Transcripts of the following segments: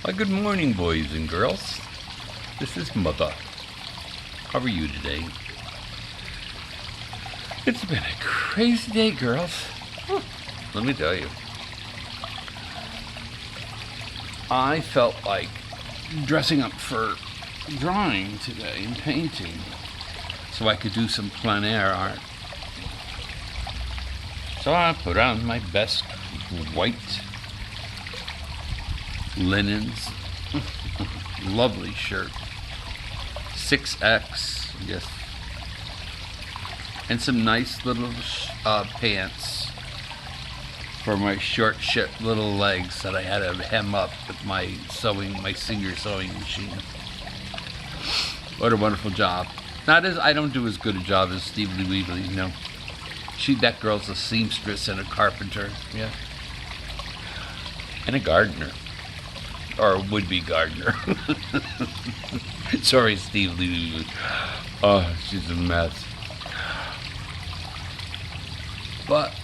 Why, good morning, boys and girls. This is Muthah. How are you today? It's been a crazy day, girls. Let me tell you. I felt like dressing up for drawing today and painting so I could do some plein air art. So I put on my best white linens, lovely shirt, 6X, yes, and some nice little pants for my short little legs that I had to hem up with my Singer sewing machine. What a wonderful job. I don't do as good a job as Stevie Weebly, you know. That girl's a seamstress and a carpenter, yeah, and a gardener. Or would-be gardener. Sorry, Steve Lee. Oh, she's a mess. But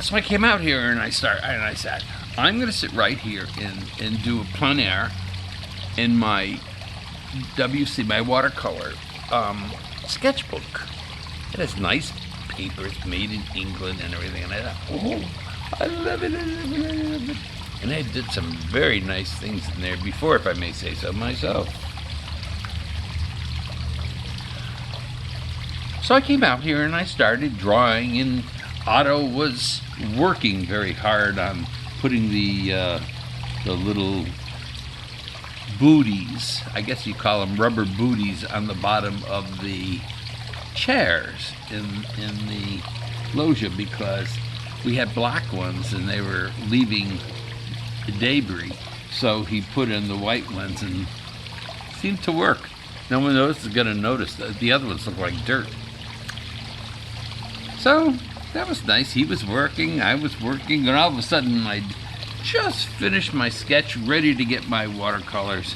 so I came out here and I said, I'm going to sit right here and do a plein air in my WC, my watercolor sketchbook. It has nice papers made in England and everything. And I thought, oh, I love it, I love it, I love it. And I did some very nice things in there before, if I may say so myself. So I came out here and I started drawing, and Otto was working very hard on putting the little booties, I guess you call them rubber booties, on the bottom of the chairs in the loggia, because we had black ones and they were leaving debris, so he put in the white ones and it seemed to work. No one else is going to notice that the other ones look like dirt. So that was nice. He was working, I was working, and all of a sudden I just finished my sketch, ready to get my watercolors.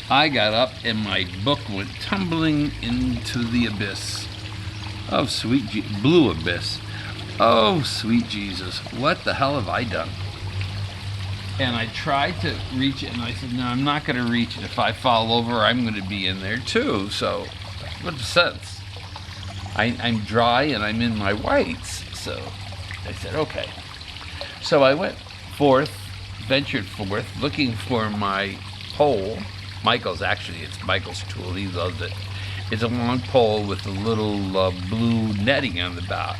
I got up and my book went tumbling into the abyss. Oh, sweet blue abyss. Oh, sweet Jesus, what the hell have I done? And I tried to reach it, and I said, no, I'm not going to reach it. If I fall over, I'm going to be in there too. So what's the sense? I'm dry and I'm in my whites. So I said, okay. So I ventured forth, looking for my pole. It's Michael's tool. He loves it. It's a long pole with a little blue netting on the back.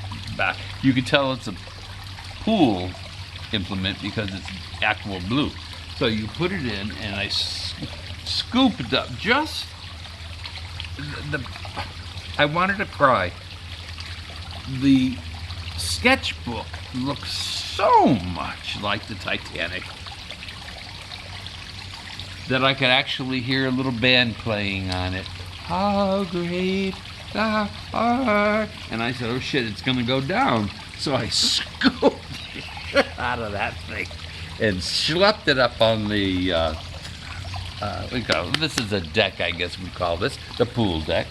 You can tell it's a pool implement because it's aqua blue. So you put it in, and I scooped up just I wanted to cry. The sketchbook looks so much like the Titanic that I could actually hear a little band playing on it. How great thou art. And I said, oh shit, it's gonna go down. So I scooped out of that thing and schlepped it up on the this is a deck, I guess we call this, the pool deck,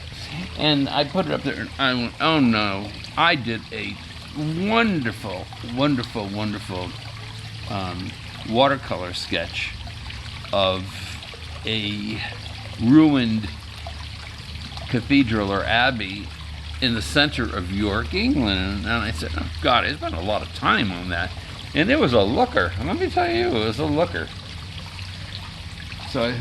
and I put it up there, and I went, oh no, I did a wonderful watercolor sketch of a ruined cathedral or abbey in the center of York, England. And I said, oh God, I spent a lot of time on that. And it was a looker. Let me tell you, it was a looker. So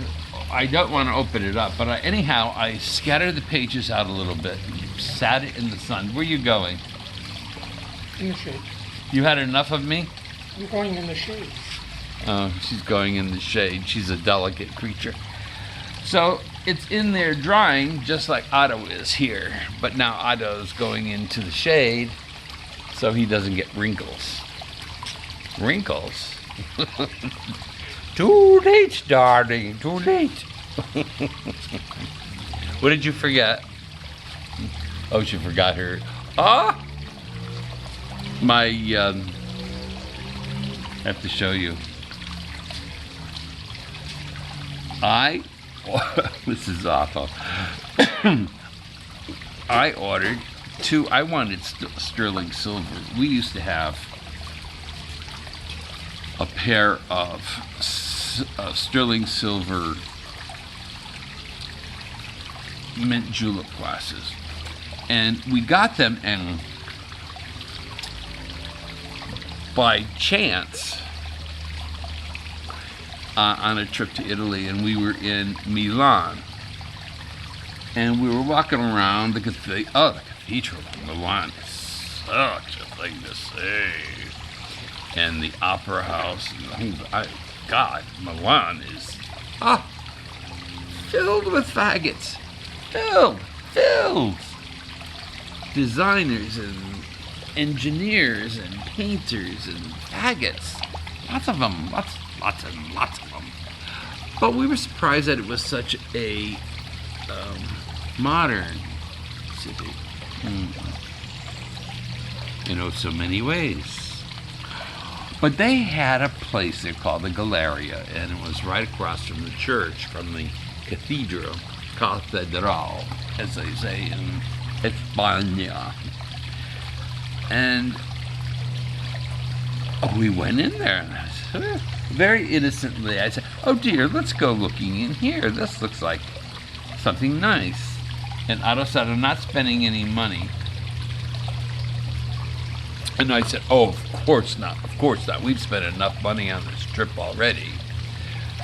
I don't want to open it up, but anyhow, I scattered the pages out a little bit, sat it in the sun. Where are you going? In the shade. You had enough of me? I'm going in the shade. Oh, she's going in the shade. She's a delicate creature. So it's in there drying just like Otto is here, but now Otto's going into the shade so he doesn't get wrinkles. Wrinkles? Too late, darling, too late. What did you forget? Oh, she forgot her. My, I have to show you. This is awful. I ordered I wanted sterling silver. We used to have a pair of sterling silver mint julep glasses. And we got them, and by chance, on a trip to Italy, and we were in Milan. And we were walking around the cathedral. Oh, the cathedral of Milan is such a thing to see. And the opera house. And God, Milan is filled with faggots. Filled. Designers and engineers and painters and faggots. Lots of them. Lots of them. But we were surprised that it was such a modern city. In so many ways. But they had a place there called the Galleria, and it was right across from the church, from the cathedral, as they say in España. And we went in there, and I said, very innocently, I said, "Oh dear, let's go looking in here. This looks like something nice." And Otto said, "I'm not spending any money." And I said, "Oh, of course not. We've spent enough money on this trip already."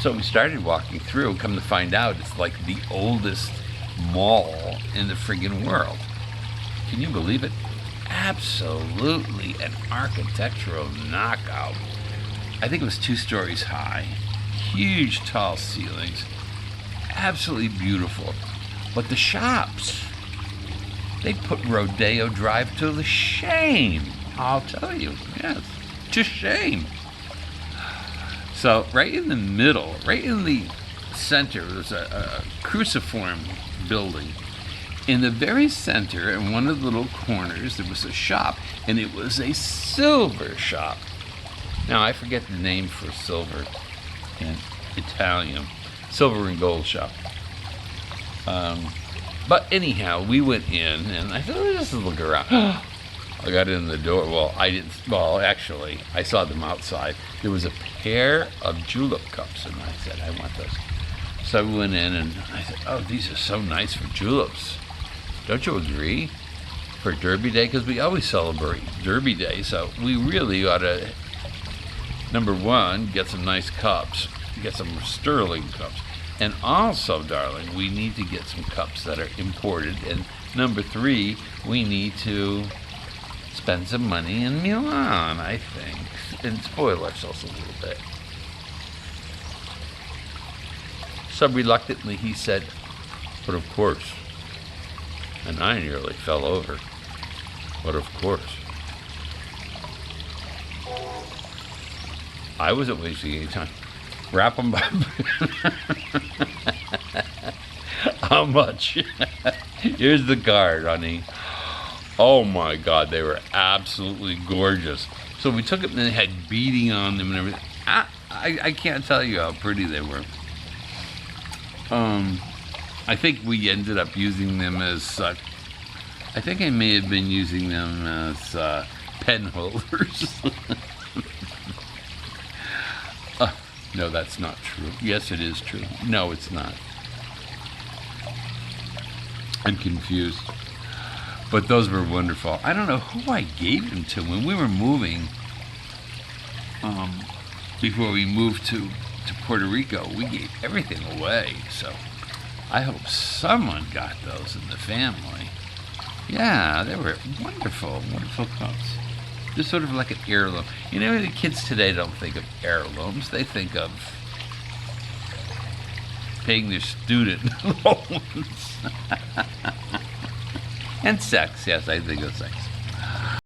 So we started walking through, and come to find out, it's like the oldest mall in the friggin' world. Can you believe it? Absolutely an architectural knockout. I think it was 2 stories high. Huge, tall ceilings. Absolutely beautiful. But the shops, they put Rodeo Drive to the shame. I'll tell you, yes, to shame. So right in the middle, right in the center, there's a cruciform building. In the very center, in one of the little corners, there was a shop, and it was a silver shop. Now, I forget the name for silver in Italian. Silver and gold shop. But anyhow, we went in, and I said, let's just look around. I got in the door. Well, I didn't. Well, actually, I saw them outside. There was a pair of julep cups, and I said, I want those. So I went in, and I said, oh, these are so nice for juleps. Don't you agree? For Derby Day, because we always celebrate Derby Day, so we really ought to, number one, get some nice cups, get some sterling cups. And also, darling, we need to get some cups that are imported. And number 3, we need to spend some money in Milan, I think, and spoil ourselves a little bit. So reluctantly he said, but of course. And I nearly fell over. But of course. I wasn't wasting any time. Wrap them up. How much? Here's the card, honey. Oh my God, they were absolutely gorgeous. So we took them and they had beading on them and everything. I can't tell you how pretty they were. I think we ended up using them as, I think I may have been using them as pen holders. No, that's not true. Yes, it is true. No, it's not. I'm confused. But those were wonderful. I don't know who I gave them to when we were moving. Before we moved to Puerto Rico, we gave everything away. So I hope someone got those in the family. Yeah, they were wonderful, wonderful cups. They're sort of like an heirloom. You know, the kids today don't think of heirlooms. They think of paying their student loans. And sex, yes, I think of sex.